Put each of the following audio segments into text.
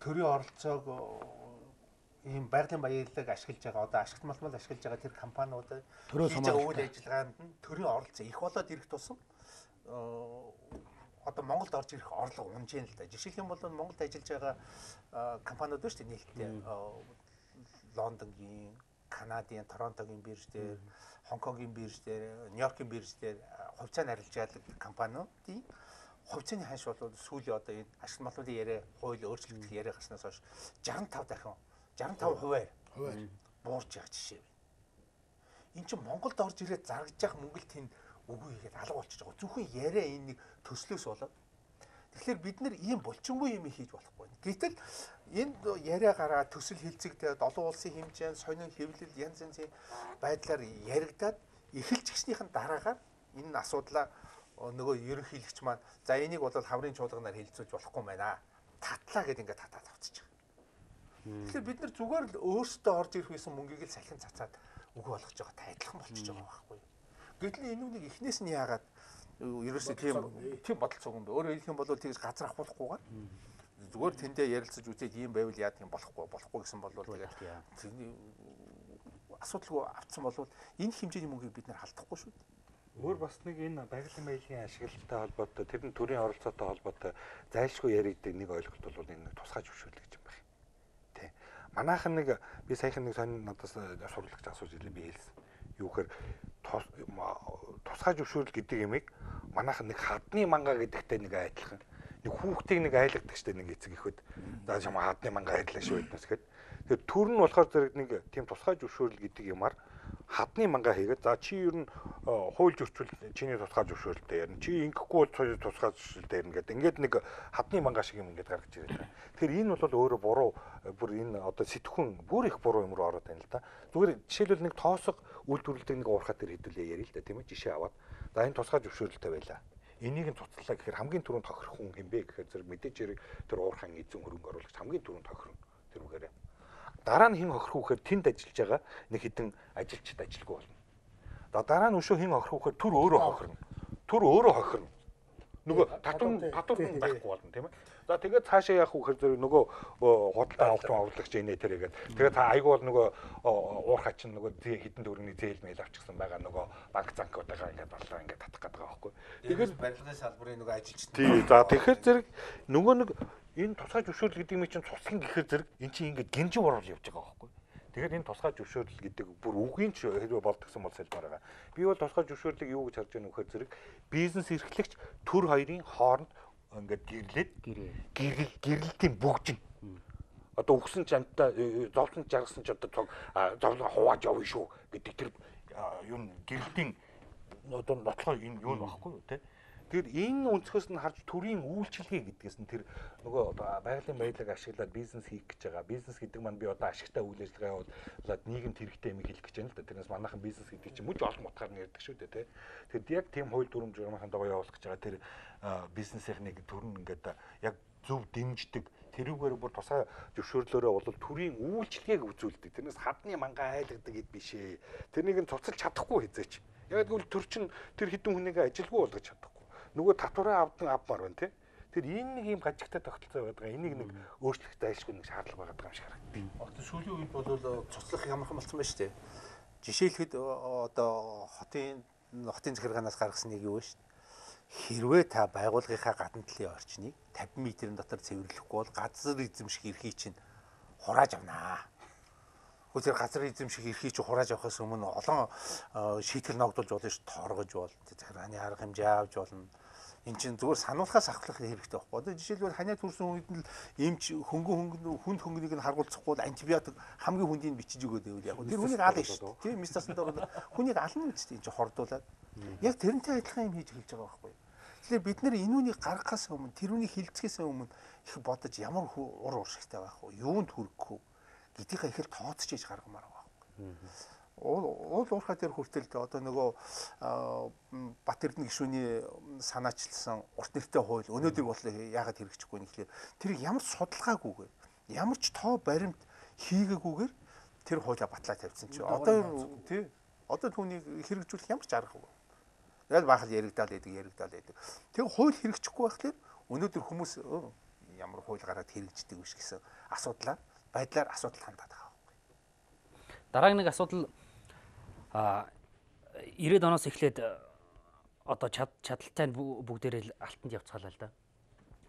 төрийн оролцоог ийм байгалийн баялаг ашиглаж байгаа одоо ашигт малмал ашиглаж байгаа тэр компаниудад хийж байгаа үйл ажиллагаанд нь төрийн оролцоо их болоод ирэх тусам одоо Монголд орж ирэх орлого унж ийн л да. Жишээлх юм бол Монголд ажиллаж байгаа компаниуд ба шүү дээ нийлдээ Лондонгийн, Канадын, Торонтогийн бирж дээр, Хонконгийн бирж дээр, Нью-Йоркийн бирж дээр хувьцаанд арилж яадаг компаниудын хувьцааны ханш бол сүүлийн одоо энэ ашигт малмалын яриа хууль өөрчлөгдөх яриа гарснаас хойш 65 дахин 65% буурч байгаа жишээ байна. Энд чинь Монголд орж ирээд заргаж явах мөнгө л тэнд үгүй хийгээд алга болчихж байгаа. Зөвхөн яриа энэ нэг төслөөс болоод. Тэгэхээр бид нэр ийм булчингүй юм хийж болохгүй. Гэтэл энэ яриа гараа төсөл хилцэгдээд олон улсын хэмжээнд сонин хэвлэл янз янзын байдлаар яригадаад эхэлж гиснийхэн дараагаар энэ асуудлаа нөгөө ерөнхийлөгч маань за энийг бол хаврын чуулганаар хэлэлцүүлж болохгүй байна. Татлаа гэдээ ингээд татаад авчихж байгаа. Тэгэхээр бид нар зүгээр л өөрсдөө орж ирэх байсан мөнгийг л салхин цацаад үгүй болгож байгаа та адилхан болчихж байгаа байхгүй. Гэтэл энэ үнийг эхнээс нь яагаад ерөөсөө тийм бодолцоог юм бэ? Өөрөөр хэлэх юм бол тэгж газар авахгүйгээр зүгээр тэндээ ярилцаж үзээд ийм байвал яадаг юм болохгүй гэсэн бол тэгээд асуудалгүй авцсан бол энэ хэмжээний мөнгийг бид нар халдахгүй шүү дээ. Өөр бас нэг энэ байгалийн баялагын ашиглалтай холбоотой тэр нь төрийн оролцоотой холбоотой зайлшгүй яригддаг нэг ойлголт бол энэ нэг тусгай зөвшөөрлөг гэж юм байна. Тэ. Манайхан нэг би саяхан нэг сонин надаас сурлагч асууж ирлээ би хэлсэн. Юу гэхээр тусгай зөвшөөрөл гэдэг юмыг манайхан нэг хадны манга гэдэгтэй нэг айдлах. Нэг хүүхдийг нэг айлгадаг штэ нэг эцэг ихэд. За чам хадны манга айдлаа шүү гэднээс гэхэд. Тэр төр нь болохоор зэрэг нэг тийм тусгай зөвшөөрөл гэдэг юмар хадны манга хийгээд за чи ер нь хууль зөрчил чиний тусгай зөвшөөрөлтэй ярина. Чи ингэхгүй бол тусгай зөвшөөрөлтэй ярина гэдэг. Ингээд нэг хадны манга шиг юм ингээд гаргаж ирээд байна. Тэгэхээр энэ бол өөрөө буруу бүр энэ одоо сэтгхүүн бүр их буруу юм руу ороод байна л да. Зүгээр жишээлбэл нэг тоосго үйлдвэрлэдэг нэг уурхай дээр хэдүүлээ ярил л да тийм ээ жишээ аваад. За энэ тусгай зөвшөөрөлтэй байлаа. Энийг нь цуцлаа гэхээр хамгийн түрүүнд тохирох хүн юм бэ гэхээр зэрэг мэдээж хэрэг тэр уурхайн эзэн хөрөнгө оруулагч хамгийн түрүүнд тохирно тэр үгээрээ. Дараа нь хэн хохирох вэ гэхээр тэнд ажиллаж байгаа нэг хэдэн ажилчид ажилгүй болно. За дараа нь өшөө хэн хохирох вэ гэхээр түр өөрөө хохирно. Түр өөрөө хохирно. Нөгөө татвар байхгүй болно тийм ээ. За тэгээд цаашаа яах вэ гэхээр зэрэг нөгөө худалдаа авалт авлагч инээ тэргээд тэгээд та айгүй бол нөгөө уурхай чинь нөгөө хэдэн төгрөгийн зээл мэйл авчихсан байгаа нөгөө банк занкуудаа ингээд болоо ингээд татах гэдэг байгаа байхгүй. Тэгэхээр барилгын салбарын нөгөө ажилчид. Тий. За тэгэхээр зэрэг нөгөө нэг энэ тусгай зөвшөөрөл гэдэг юм чинь цуцлан гэхээр зэрэг эн чинь ингээд гинжин урал явж байгаа байхгүй. Тэгэхээр энэ тусгай зөвшөөрөл гэдэг бүр үгийн ч хэрвээ болдгсон бол салбар байгаа. Би бол тусгай зөвшөөрлийг юу гэж харж байгаа нөхөр зэрэг бизнес эрхлэгч төр хоёрын хооронд ингээд гэрлээд гэрэлтийн бүгжин. Одоо өгсөн чамтай зовлон жаргасан ч одоо зовлон хувааж явна шүү гэдэг тэр юм гэрэлтийн одоо нотлохоо энэ юу байхгүй юу те. Тэгэхээр энэ өнцгөөс нь харж төрийн үйлчилгээ гэдгээс нь тэр нөгөө байгалийн баялаг ашиглаад бизнес хийх гэж байгаа. Бизнес гэдэг маань би одоо ашигтай үйл ажиллагаа явуулаад нийгэмд хэрэгтэй юм хэлэх гэж байна л да. Тэрнээс манайхан бизнес гэдэг чинь мөч олон утгаар нь ярьдаг шүү дээ тий. Тэгэд яг тийм хууль дүрм журмынхаа дагуу явуулах гэж байгаа тэр бизнесийнхнийг төрн ингээд яг зөв дэмждэг тэрүүгээр бүр тусгай зөвшөөрлөөрөө бол төрийн үйлчилгээг үзүүлдэг. Тэрнээс хадны манга айлгадаг гэд бишээ. Тэрнийг нь цуцалж чадахгүй хизээч. Яг гэвэл төр чин тэр хэдэн хүнийг ажилгүй болгож чадахгүй. Нөгөө татвараа авмаар байна тий. Тэр энэ нэг юм гажигтай тогтолцоо байдаг. Энийг нэг өөрчлөх зайлшгүй нэг шаардлага байгаа юм шиг харагдав. Одоо сүүлийн үед бол цуцлах ямархан болсон байна шүү дээ. Жишээлхэд одоо хотын захиргаанаас гаргасан нэг юу вэ шүү дээ. Хэрвээ та байгууллагынхаа гадна талын орчныг 50 м-ийн дотор цэвэрлэхгүй бол газар эзэмших эрхийг чинь хурааж авнаа. Хөөцөр газар эзэмших эрхийг чинь хурааж авахаас өмнө олон шийтгэл ногдуулж болно шүү, тооргож болно. Захиргааны арга хэмжээ авч болно. Энд чинь зүгээр сануулхаас ахлах хэрэгтэй байхгүй. Одоо жишээлбэл ханиа төрсэн үед нь эмч хүнд хөнгөнийг нь харгуулцахгүй бол антибиотик хамгийн хүндийг бичиж өгөөд байвал яг тэр хүнийг аална шүү дээ. Тийм мистасанд ороод хүнийг ална гэж тийм хордуулаад яг тэрнтэй адилхан юм хийж эхэлж байгаа байхгүй. Тэгэхээр бид нэр энэ үнийг гаргахаас өмнө тэр үнийг хилцгээс өмнө их бодож ямар ур уршигтай байх вэ? Юунд хүрэхгүй гэдгийг их л тооцож хийж гаргамаар байгаа. Уул уурхай дээр хүртэл одоо нөгөө Бат Эрдэнэ гишүүний санаачилсан урт нэртэй хууль өнөөдөр бол яагаад хэрэгжихгүй нэхлээр тэр ямар судалгаагүйгээр ямар ч тоо баримт хийгээгүйгээр тэр хуулиа батлаа тавьсан чи одоо тий одоо түүнийг хэрэгжүүлэх ямар ч арга вэ? Яг баахал яригдаад байдаг. Тэг хууль хэрэгжихгүй байхлаар өнөөдөр хүмүүс ямар хууль гараад хэрэгждэг биш гэсэн байдлаар асуудал хандаад байгаа байхгүй. Дараагийн нэг асуудал 90-ад оноос эхлээд одоо чадaltaй бүгдээрээ алтанд явцгаалаа л да.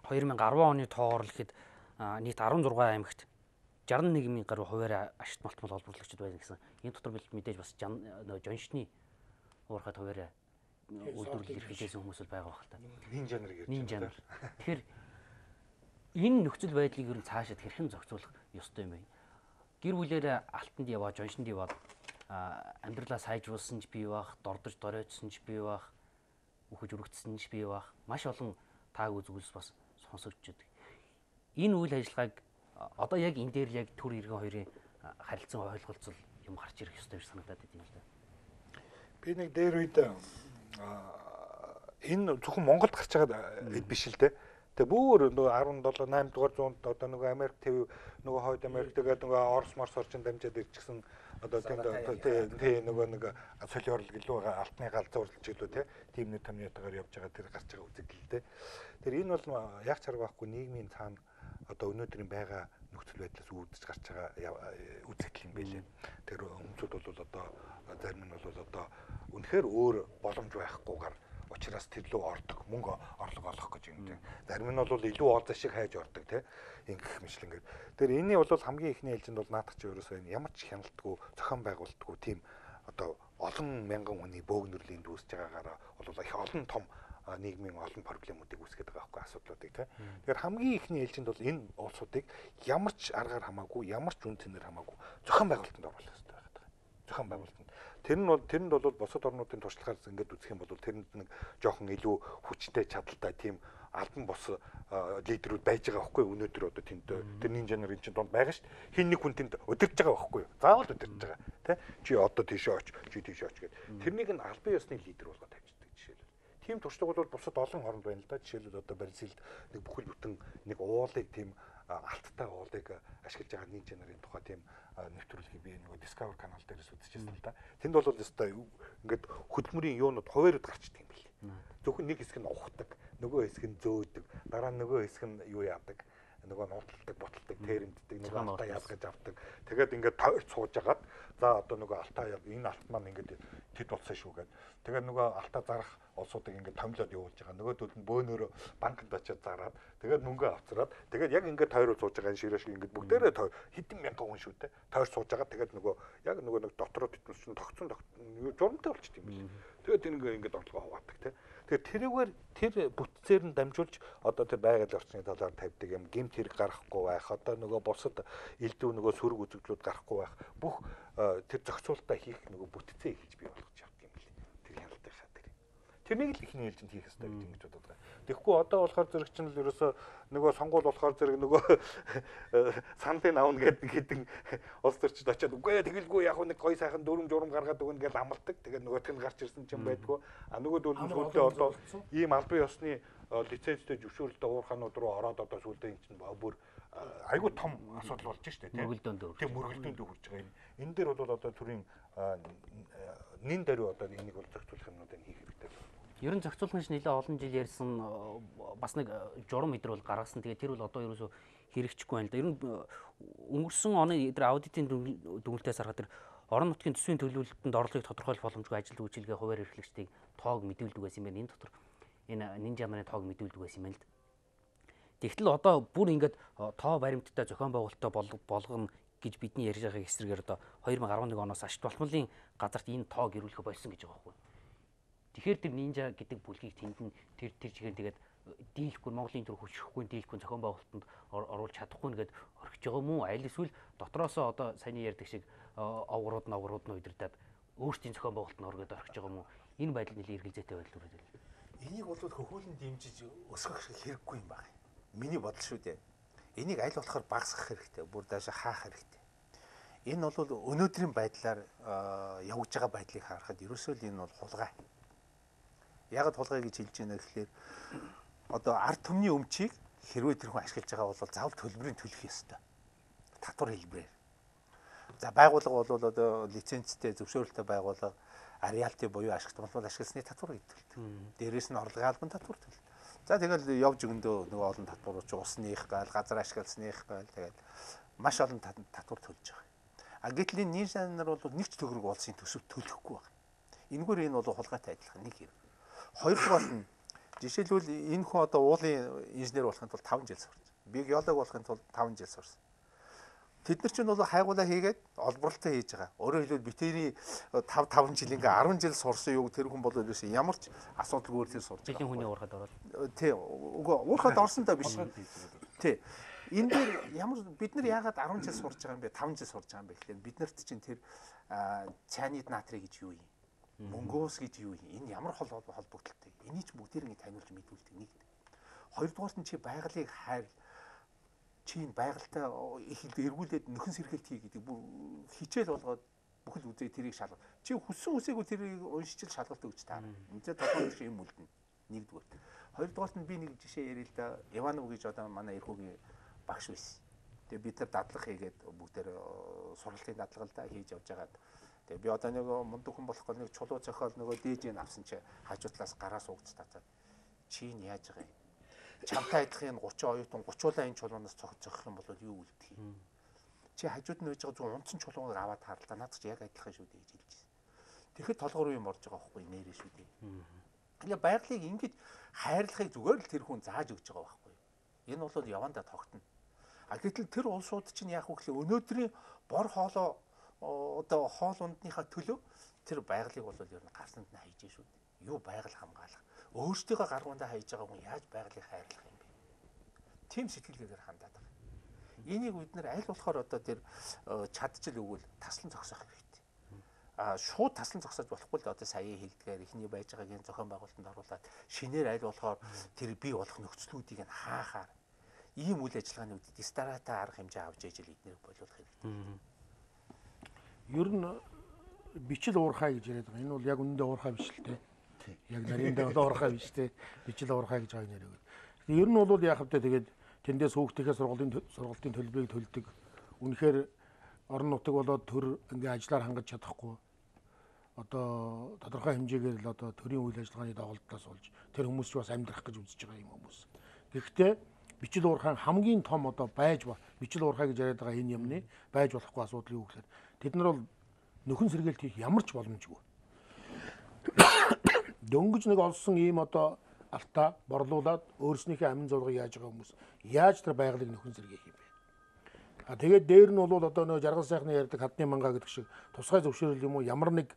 2010 оны тоогоор л ихэд нийт 16 аймагт 61,000 гаруй хуваарь ашигт малтмал олборлагчид байна гэсэн. Энэ дотор мэдээж бас жоншны уурхай хуваарь үйлдвэрлэл эрхлүүлсэн хүмүүс л байгаа байх л та. Нин жанр гэж. Нин жанр. Тэгэхээр энэ нөхцөл байдлыг ер нь цаашаад хэрхэн зохицуулах ёстой юм бэ? Гэр бүлээр алтанд яваа, жоншинд яваад амьдралаа сайжруулсан ч бий бах, дордож доройтсон ч бий бах, үхэж өргөцсөн ч бий бах. Маш олон таагүй зүйлс бас сонсогдож байдаг. Энэ үйл ажиллагааг одоо яг энэ дээр яг төр иргэн хоёрын харилцан ойлголцол юм гарч ирэх ёстой гэж санагдаад байна л да. Би нэг дээр үед энэ зөвхөн Монголд гарч байгаа биш л дээ. Тэгээ бүр нөгөө 17 8 дугаар зуунд одоо нөгөө Америк ТV нөгөө хойд Америк тэгээд нөгөө Орос Морс орчин дамжаад ирчихсэн одоо тийм нөгөө нэг соёлын орлог илүү байгаа алтны галзуурлаж илүү тийм нэг томьёотойгоор явж байгаа тэр гарч байгаа үзэгдэл дээ. Тэр энэ бол яг чарга байхгүй нийгмийн цаана одоо өнөөдрийн байгаа нөхцөл байдлаас үүдэж гарч байгаа үзэгдэл юм байлээ. Тэр хүмүүсүүд бол одоо зарим нь бол одоо үнэхээр өөр боломж байхгүйгээр учраас тэр лөө ордог мөнгө орлого олох гэж юм тийм. Зарим нь бол илүү олзаа шиг хайж ордог тийм. Ингэх мэтлэн гээд. Тэр энэний бол хамгийн ихний ээлжинд бол наадах чи ерөөсөө ямар ч хяналтгүй зохион байгуулалтгүй тийм одоо олон мянган хүний бөөгнөрлийн дүүсэж байгаагаараа бол их олон том нийгмийн олон проблемуудыг үүсгэж байгаа байхгүй асуудлуудыг тийм. Тэгэхээр хамгийн ихний ээлжинд бол энэ улсуудыг ямар ч аргаар хамаагүй ямар ч үн цэнээр хамаагүй зохион байгуулалтанд оруулах хэрэгтэй байдаг. Зохион байгуулалтанд. Тэрэнд бол бусад орнуудын туршлагаас ингээд үзэх юм бол тэрэнд нэг жоохон илүү хүчтэй чадaltaй тийм албан бос лидерүүд байж байгаа байхгүй өнөөдөр одоо тэнд тэр нин жанрын чинь донд байгаа шүү дээ. Хин нэг хүн тэнд өдөрж байгаа байхгүй юу? Заавал өдөрж байгаа тий. Чи одоо тийшээ оч, чи тийшээ оч гэдэг. Тэрнийг нь албан ёсны лидер болгоод тавьчихдаг жишээлбэл. Тийм туршлага бол бусад олон орнд байна л да. Жишээлбэл одоо Бразилд нэг бүхэл бүтэн нэг уулыг тийм алттай уулыг ашиглаж байгаа нин жанрын тухай тийм нэвтрүүлгийг би нөгөө Discovery канал дээрээс үзчихсэн л да. Тэнд бол өстой ингээд хөдөлмөрийн юунууд хуваард гарчдаг юм билээ. Зөвхөн нэг хэсэг нь ухдаг, нөгөө хэсэг нь зөөдөг, дараа нь нөгөө хэсэг нь юу яадаг, нөгөө нуталдаг, боталдаг, тэрэмддэг, нөгөө алтаа ялгаж авдаг. Тэгээд ингээд тойрч сууж агаад за одоо нөгөө алтаа энэ алт маань ингээд тэд болсон шүү гэдэг. Тэгээд нөгөө алтаа зарах олсуудыг ингээд томлоод явуулж байгаа. Нөгөөдүүд нь бөөнөрөө банкнд очиад зараад тэгээд мөнгө авцраад тэгээд яг ингээд тойроо сууж байгаа ширээ шиг ингээд бүгдээрээ хэдэн мянган хүн шүү дээ. Тойрч сууж байгаа. Тэгээд нөгөө яг нөгөө нэг дотроо тэтмс чинь тогтсон журамтай болчихд юм биш. Тэгээд ингээд орлогоо хуваадаг тийм. Тэгэхээр тэрүүгээр тэр бүтцээр нь дамжуулж одоо тэр байгаль орчны талаар тавьдаг юм гэмт хэрэг гарахгүй байх одоо нөгөө бусад элдв нөгөө сөрөг үзэгдлүүд гарахгүй байх бүх тэр зохицуулалтаа хийх нөгөө бүтцээ эхэлж бий болгож явдаг юм лээ. Тэр хяналтын хатар. Тэрнийг л ихний ээлжинд хийх хэрэгтэй гэж ингэж бодод байгаа. Тэгэхгүй одоо болохоор зэрэг чинь л ерөөсөө нөгөө сонгуул болохоор зэрэг нөгөө сандын аавна гэдэг улс төрчид очиад үгүй тэгэлгүй яг нэг гой сайхан дүрм журам гаргаад өгнө гэж амлдаг. Тэгээд нөгөөх нь гарч ирсэн ч юм байдгүй. А нөгөөд бол сүүлдээ одоо ийм албан ёсны лицензтэй зөвшөөрлөлтөд уурханууд руу ороод одоо сүүлдээ энэ чинь бүр айгүй том асуудал болж штэ тийм мөргөлдөөнд хүрч байгаа юм. Энэ дээр бол одоо төрийн нин даруй одоо энийг бол зохицуулах юмнуудыг хийх хэрэгтэй. Ер нь зохицуулах нь нэлээд олон жил ярьсан бас нэг журам мэдэр бол гаргасан. Тэгээд тэр бол одоо ерөөсөө хэрэгжихгүй байна л да. Ер нь өнгөрсөн оны тэр аудитын дүгнэлтээс харахад тэр орон нутгийн төсвийн төлөвлөлтөнд орлогыг тодорхойлох боломжгүй ажил үйлчилгээ хуваар эрхлэгчдийг тоог мэдүүлдэг байсан юм байна. Энэ дотор энэ нин жанрын тоог мэдүүлдэг байсан юм байна л да. Тэгтэл одоо бүр ингээд тоо баримттай зохион байгуулалттай болгоно гэж бидний ярьж байгаа хэсрэгээр одоо 2011 оноос ашигт болмолын газарт энэ тоог ирүүлэх болсон гэж байгаа байхгүй. Тэгэхээр тэр нинжа гэдэг бүлгийг тэнд нь тэр чигээр тэгээд дийлэхгүй Монголын төр хүчрэхгүй дийлэхгүй зохион байгуулалтанд оруулж чадахгүй нэгэд орхиж байгаа юм уу? Аль эсвэл дотроосоо одоо саяны ярьдаг шиг овгорууд нь удирдаад өөрсдийн зохион байгуулалтанд оргоод орхиж байгаа юм уу? Энэ байдал нэлээд эргэлзээтэй байдал үргэлж байна. Энийг бол хөхүүлэн дэмжиж өсгөх хэрэггүй юм байна. Миний бодол шүү дээ. Энийг аль болохоор багасгах хэрэгтэй, бүр даашаа хаах хэрэгтэй. Энэ бол өнөөдрийн байдлаар явж байгаа байдлыг харахад ерөөсөө л энэ бол хулгай. Яг хулгай гэж хэлж байна гэхлээр одоо ард түмний өмчийг хэрвээ тэр хүн ашиглаж байгаа бол заавал төлбөрийн төлөх ёстой. Татвар хэлбэрээр. За байгууллага бол одоо лицензтэй зөвшөөрөлтэй байгууллага ариалти буюу ашигт болбол ашигласны татвар гэдэг. Дээрээс нь орлогын албан татвар төлөлт. За тэгэл явж өгөндөө нөгөө олон татварууч усных гайл, газар ашигласных гайл тэгэл маш олон татвар төлж байгаа. А гэтэл энэ нийт нар бол нэг ч төгрөг улсын төсөв төлөхгүй байна. Энэгээр энэ бол хулгайтай адилхан нэг хэрэг. Хоёрдугаар нь жишээлбэл энэ хүн одоо уулын инженер болохын тулд 5 жил сурч. Би геолог болохын тулд 5 жил сурсан. Тэд нар ч бол хайгуулаа хийгээд олборлолтоо хийж байгаа. Өөрөөр хэлбэл битэрийн 5 жил ингээ 10 жил сурсан юу тэр хүн бол ерөөс ямар ч асуудалгүй тэр сурч байгаа. Жилийн хүний уурхад ороод. Тий. Үгүй уурхад орсон та биш. Тий. Энэ дээр ямар бид нар яагаад 10 жил сурч байгаа юм бэ? 5 жил сурч байгаа юм бэ гэхээр бид нарт чинь тэр цианид натрий гэж юу юм? Мөнгөөс гэж юу юм? Энэ ямар холбогдолтой? Энийг ч бүгдийг таниулж мэдүүлдэг нэг. Хоёрдугаар нь чи байгалыг хайр чи байгальтай их эргүүлээд нөхөн сэргэлт хий гэдэг бүр хичээл болгоод бүхэл үзээ тэрийг шалгах. Чи хүссэн үсээгүй тэрийг уншиж шалгалт өгч таа. Энд толгойд шиг юм үлдэнэ. Нэгдүгээр. Хоёрдугаар нь би нэг жишээ ярил л да. Иванов гэж одоо манай эрхүүгийн багш байсан. Тэгээ бид нар дадлага хийгээд бүгдээр сургалтын дадлагалдаа хийж явж байгаад тэгээ би одоо нэг мундаг хүн болох гол нэг чулуу зохиол нөгөө дээжийг авсан чи хажуутлаас гараа суугч татаад чи нь яаж байгаа юм? Чамтай адилхан 30 оюутан 30-уулаа энэ чулуунаас цогцох юм бол юу үлдэх юм? Чи хажууд нь байж байгаа зөв унтсан чулуугаар аваад харалтаа наад чи яг адилхан шүү дээ гэж хэлжсэн. Тэгэхэд толгор юм орж байгаа байхгүй нэрээ шүү дээ. Тэгээ байгалыг ингэж хайрлахыг зүгээр л тэр хүн зааж өгч байгаа байхгүй. Энэ бол явандаа тогтно. А гэтэл тэр улсууд чинь яг үгүй өнөөдрийн бор хоолоо одоо хоол ундныхаа төлөө тэр байгалыг бол ер нь гарсанд нь хайж шүү дээ. Юу байгаль хамгаалах. Өөрсдийнхөө гаргуундаа хайж байгаа хүн яаж байгалыг хайрлах юм бэ? Тим сэтгэлгээгээр хандаад байгаа. Энийг бид нэр аль болохоор одоо тэр чадчил өгвөл таслан зогсоох хэрэгтэй. Шууд таслан зогсоож болохгүй л одоо сая хэлдгээр ихний байж байгаагийн зохион байгуулалтанд оруулаад шинээр аль болохоор тэр бий болох нөхцлүүдийг нь хаахаар ийм үйл ажиллагааны үүдид старата арга хэмжээ авч ижил эднэр боловлох хэрэгтэй. Ер нь бичил уурхай гэж яриад байгаа. Энэ бол яг үнэндээ уурхай биш л те. Яг нариндаа уурхай биш те. Бичил уурхай гэж байгаа нэрээ. Ер нь бол яг хэвтэ тэгээд тэндээс хүүхдийнхээ сургалтын төлбөрийг төлдөг. Үнэхээр орон нутаг болоод төр ингээ ажиллаар хангаж чадахгүй. Одоо тодорхой хэмжээгээр л одоо төрийн үйл ажиллагааны доголдолоос болж тэр хүмүүс ч бас амьдрах гэж үзэж байгаа юм хүмүүс. Гэхдээ бичил уурхай хамгийн том одоо байж бичил уурхай гэж яриад байгаа энэ юмны байж болохгүй асуудал юу гэхээр тэд нар бол нөхөн сэргээлт хийх ямар ч боломжгүй. Дөнгөж нэг олсон ийм одоо алтаа борлуулад өөрснийхөө амин зургийг яаж байгаа хүмүүс яаж тэр байгалыг нөхөн сэргээх юм бэ? А тэгээд дээр нь бол одоо нөө жаргал сайхны ярьдаг хадны мангаа гэдэг шиг тусгай зөвшөөрөл юм уу ямар нэг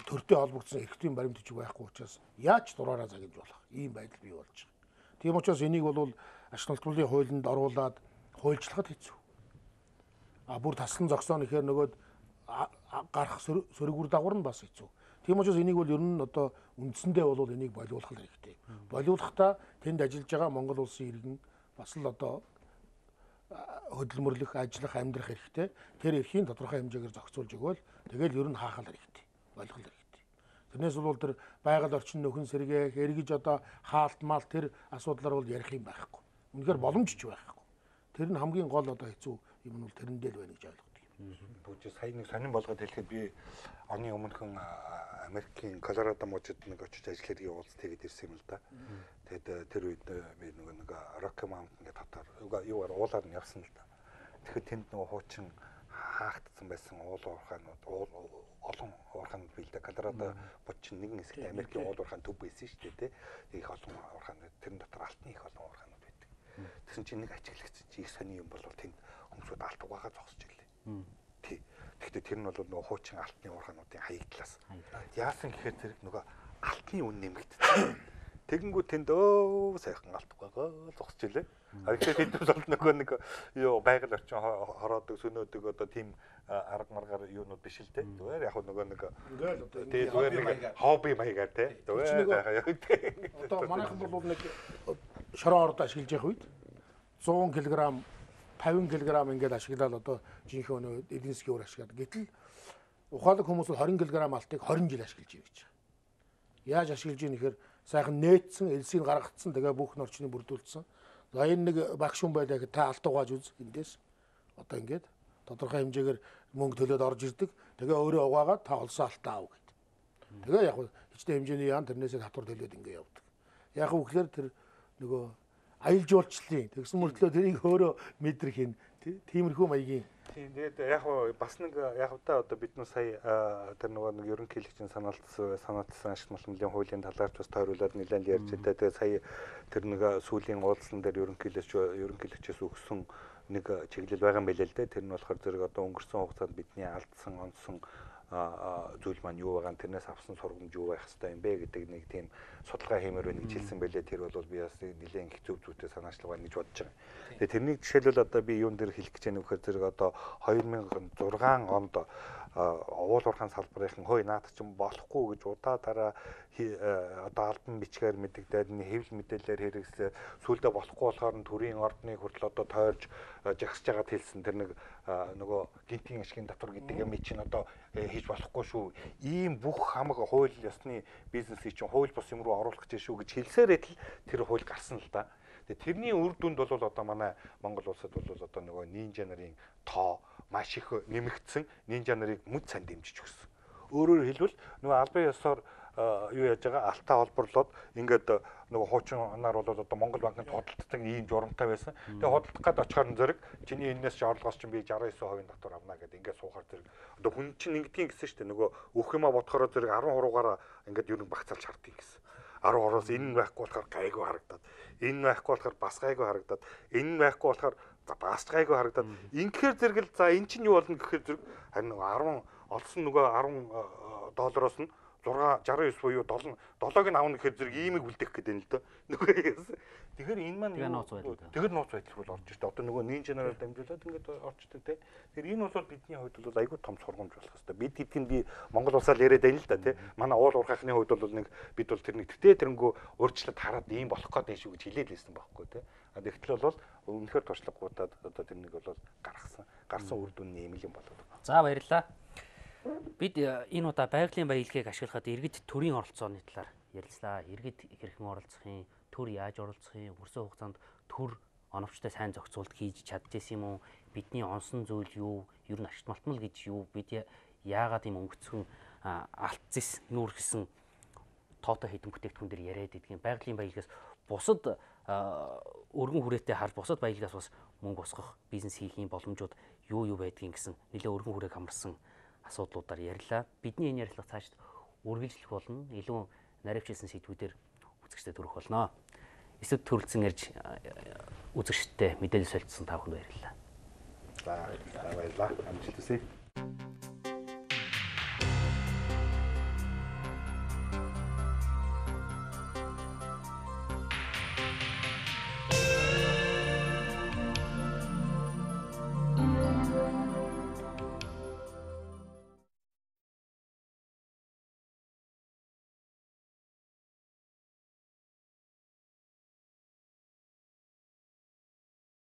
төртэй холбогдсон эрхтийн баримт бичиг байхгүй учраас яаж дураараа загинж болох ийм байдал бий болж байгаа. Тийм учраас энийг бол ашиглалтын хуулинд оруулаад хуульчлахад хэцүү. А бүр таслан зогсооно гэхээр нөгөөд гарах сөрөгүр дагавар нь бас хэцүү. Тийм учраас энийг бол ер нь одоо үндсэндээ бол энийг болиулах хэрэгтэй. Болиулахдаа тэнд ажиллаж байгаа Монгол улсын иргэн бас л одоо хөдөлмөрлөх, ажиллах, амьдрах хэрэгтэй. Тэр эрхийн тодорхой хэмжээгээр зохицуулж өгөөл тэгэл ер нь хаахал хэрэгтэй. Ойлгох хэрэгтэй. Тэрнээс бол тэр байгаль орчин нөхөн сэргээх, эргэж одоо хаалт маалт тэр асуудлаар бол ярих юм байхгүй. Үнэхээр боломжч байхгүй. Тэр нь хамгийн гол одоо хэцүү юм нь бол тэрэндээ л байна гэж ойлгодог. Бүгд сая нэг сонирн болгоод хэлэхэд би оны өмнөхөн Америкийн Колорадо мужид нэг очиж ажил хэргийн уулз тэгээд ирсэн юм л да. Тэгээд тэр үед би нэг Rocky Mountain гэдэг татар юугаар уулаар нь явсан л да. Тэгэхэд тэнд нэг хуучин хаагдсан байсан уул уурхайнууд олон уурхайнууд билдэ. Колорадо мужид чинь нэгэн хэсэгт Америкийн уул уурхайн төв байсан шүү дээ. Их олон уурхайнууд тэрэн дотор алтны их олон уурхайнууд байдаг. Тэгсэн чинь нэг ажиглагч чи их сони юм бол тэнд хүмүүсүүд алт угаага зогсож ирлээ. Тий. Гэхдээ тэр нь бол нөгөө хуучин алтны уурхайнуудын хаягдлаас. Яасан гэхээр тэр нөгөө алтны үн нэмэгдсэн. Тэгэнгүүт тэнд сайхан алт угаагаа зогсож илээ. Тэгэхээр тэд бол нөгөө нэг юу байгаль орчин хороодог сөнөөдөг одоо тийм арга маргаар юунууд биш л дээ. Зүгээр яг нөгөө нэг ингээл одоо тэгээд зүгээр нэг хобби маягаар тий. Зүгээр одоо манайхан бол нэг шороо орд ашиглаж явах үед 100 кг 50 кг ингээд ашиглаад одоо жинхэнэ өнөө эдийн засгийн уур ашиглаад гэтэл ухаалаг хүмүүс бол 20 кг алтыг 20 жил ашиглаж байгаа гэж. Яаж ашиглаж ийм нэхэр сайхан нээцсэн, элсийг гаргацсан, тэгээ бүх норчныг бүрдүүлсэн. За энэ нэг багш хүн байлаа гэхэд та алт угааж үз эндээс. Одоо ингээд тодорхой хэмжээгээр мөнгө төлөөд орж ирдэг. Тэгээ өөрөө угаагаад та олсон алтаа ав гэд. Тэгээ яг хичнээн хэмжээний яан тэрнээсээ татвар төлөөд ингээд явдаг. Яг үгээр тэр нөгөө аялал жуулчлалын тэгсэн мөртлөө тэрийг өөрөө мэдрэх энэ тиймэрхүү маягийн. Тийм тэгээд яг бас нэг яг та одоо бид нар сая тэр нэг ерөнхийлөгчийн санаалтсан ашиг малмлын хуулийн талаарч бас тойруулаад нэлээд ярьж байгаа. Тэгээд сая тэр нэг сүүлийн уулзсан дээр ерөнхийлөгчөөс өгсөн нэг чиглэл байгаа юм байлээ л дээ. Тэр нь болохоор зэрэг одоо өнгөрсөн хугацаанд бидний алдсан онцсон зүйл маань юу байгаа, тэрнээс авсан сургамж юу байх хэвээр юм бэ гэдэг нэг тийм судалгаа хиймээр байна гэж хэлсэн байлээ. Тэр бол би бас нэлээд их зөв зүйтэй санаачлаг байна гэж бодож байгаа. Тэгээ тэрнийг жишээлбэл одоо би юун дээр хэлэх гэж байна вэ гэхээр зэрэг одоо 2006 онд уул уурхайн салбарын хой наад чинь болохгүй гэж удаа дараа одоо албан бичгээр мэдэгдээд хэвлэл мэдээлэлээр хэрэгсээ сүүлдээ болохгүй болохоор төрийн ордны хүртэл одоо тойрж жагсаж байгаад хэлсэн тэр нэг нөгөө гинтийн ашигын татвар гэдэг юм чинь одоо хийж болохгүй шүү. Ийм бүх хамаг хууль ёсны бизнесийг чинь хууль бус юм руу оруулах гэж шүү гэж хэлсээрээ л тэр хууль гарсан л да. Тэгээ тэрний үр дүнд бол одоо манай Монгол улсад бол одоо нөгөө нинжа нарын тоо маш их нэмэгдсэн, нинжа нарыг мүд сайн дэмжиж өгсөн. Өөрөөр хэлбэл нөгөө албан ёсоор юу яаж байгаа алтаа холборлоод ингээд нөгөө хуучин нар бол одоо Монгол банкнд худалддаг ийм журамтай байсан. Тэгээ худалдах гээд очихоор зэрэг чиний энэс орлогоос чинь би 69% татвар авна гэдэг ингээд суухаар зэрэг одоо хүн чинь ингэдгийг гэсэн шүү дээ. Нөгөө өөх юмаа бодохоор зэрэг 13-аараа ингээд юу нэг багцаалж хардгийг гэсэн. 13-оос энэ байхгүй болохоор гайгүй харагдаад, энэ байхгүй болохоор бас гайгүй харагдаад, энэ байхгүй болохоор бас гайгүй харагдаад. Инхээр зэрэг л за эн чинь юу болно гэхээр зэрэг харин 10 олсон нөгөө 10 доллароос нь 69 буюу 7-ыг нь авна гэхээр зэрэг иймийг үлдэх гэдэг юм л доо. Тэгэхээр энэ маань тэгэхээр нууц байдал бол орж ирдэг. Одоо нөгөө нинженераар дамжуулаад ингээд орчдөг те. Тэгэхээр энэ бол бидний хувьд бол айгүй том сургамж болох хэвээр. Бид гэдгийг би Монгол улсаар яриад байна л да те. Манай уул уурхайхны хувьд бол нэг бид бол тэр нэг тэрэнгүү урьдчилаад хараад ийм болох гээд шүү гэж хэлээд байсан байхгүй те. Тэгтэл бол үнэхээр туршлагуудад одоо тэр нэг бол гарсан үр дүн нэм юм болоод байна. За баярлалаа. Бид энэ удаа байгалийн баялагийг ашиглахад иргэд төрийн оролцооны талаар ярилцлаа. Иргэд хэрхэн оролцохын, төр яаж оролцохын, өнгөрсөн хугацаанд төр оновчтой сайн зохицуулт хийж чадчихсан юм уу? Бидний онсон зүйл юу? Ер нь ашигт малтмал гэж юу? Бид яагаад ийм өнгөцхөн алт зис нүүр гэсэн тоотой хэдэн бүтээгдэхүүн дээр яриад идэгэн байгалийн баялагаас бусад өргөн хүрээтэй харж бусад баялагаас бас мөнгө босгох, бизнес хийхийн боломжууд юу байдгийг гэсэн нэлээ өргөн хүрээг хамарсан асуудлуудаар ярьлаа. Бидний энэ ярилцлага цаашид үргэлжлэх болно. Илүү наривчилсан сэдвүүдээр үзэгчдэд төрөх болно. Эсвэл төрөлцөн ярьж үзэгчдэд мэдээлэл солилцсон та бүхэнд баярлалаа. За баярлалаа. Амжилт хүсье.